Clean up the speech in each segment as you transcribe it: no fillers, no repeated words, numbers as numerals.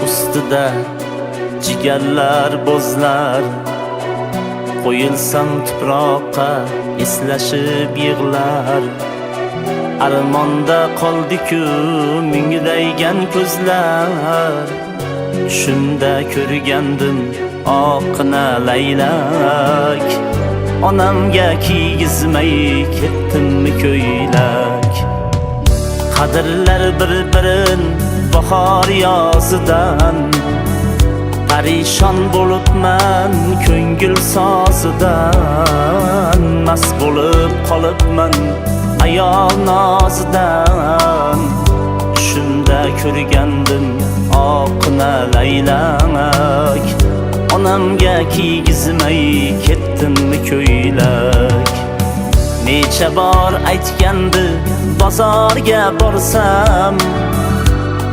ustida jigarlar bozlar, qo'yilsam tuproqqa eslashib yig'lar. Armonda qoldi-ku minglaygan ko'zlar, shunda ko'rgandim oqna laylak. Onamga kiygizmay ketdimmi ko'ylak. Qadrlar bir-birin bahor yozidan, parishon bo'libman ko'ngil sozidan. Mast bo'lib qolibman ayol nozidan, shunda ko'rgandim oqna laylak. Onamga kiygizmay ketdimmi ko'ylak. Necha bor aytgandi bozorga borsam,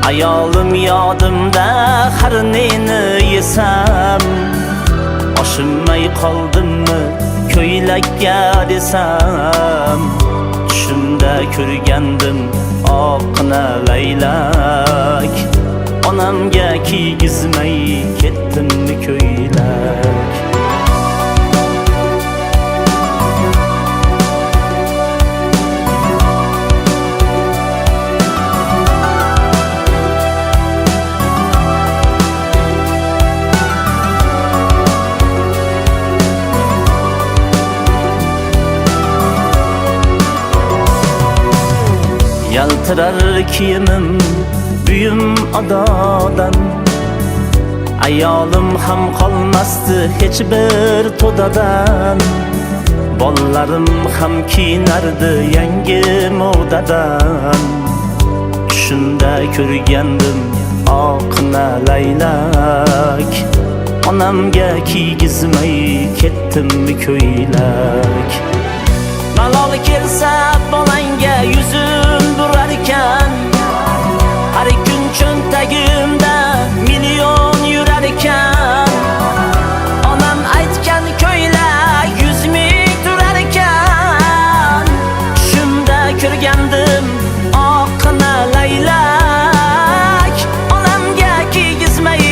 ayolim yodimda har neni yesam. Oshimay qoldimmi ko'ylakka desam, shunda ko'rgandim oqna laylak. Onamga kiygizmay ketdimmi ko'ylak. Yaltirar kiyimim büyüm adadan, ayolim ham qolmasdi hech bir to'dadan. Bollarim ham kiyinardi yangi modadan, shunda ko'rgandim oqna laylak. Onamga kiygizmay ketdimmi ko'ylak. Malol kelsa bolangga yuzim burar ekan, har kun cho'ntagimda million yurar ekan. Onam aytgan ko'ylak 100 ming turar ekan, shunda ko'rgandim oqna laylak. Onamga kiygizmay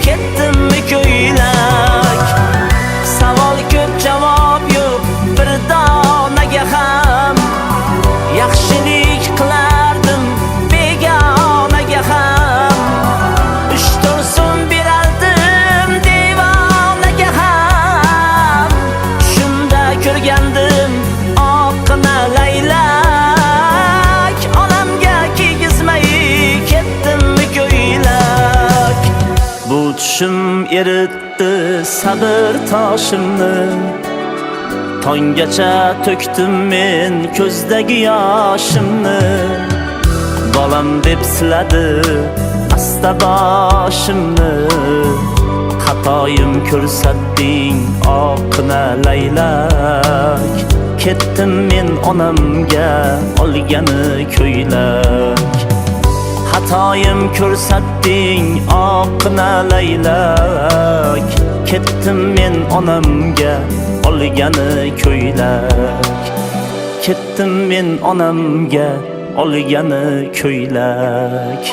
ketdimmi ko'ylak. Savol ko'p, javob yo'q, bir donaga ham. Yaxshilik qilardim begonaga ham, 3-4 so'm berardim devonaga ham. Shunda ko'rgandim oqna laylak. Onamga kiygizmay ketdimmi ko'ylak. Bu tushim eritdi sabr toshimni, tonggacha to'kdim men ko'zdagi yoshimni. Bolam deb siladi asta boshimni, xatoyim ko'rsatding oqna laylak. Ketdim men onamga olgani ko'ylak. Xatoyim ko'rsatding oqna laylak. Ketdim men onamga olgani ko'ylak. Ketdim men onamga olgani ko'ylak.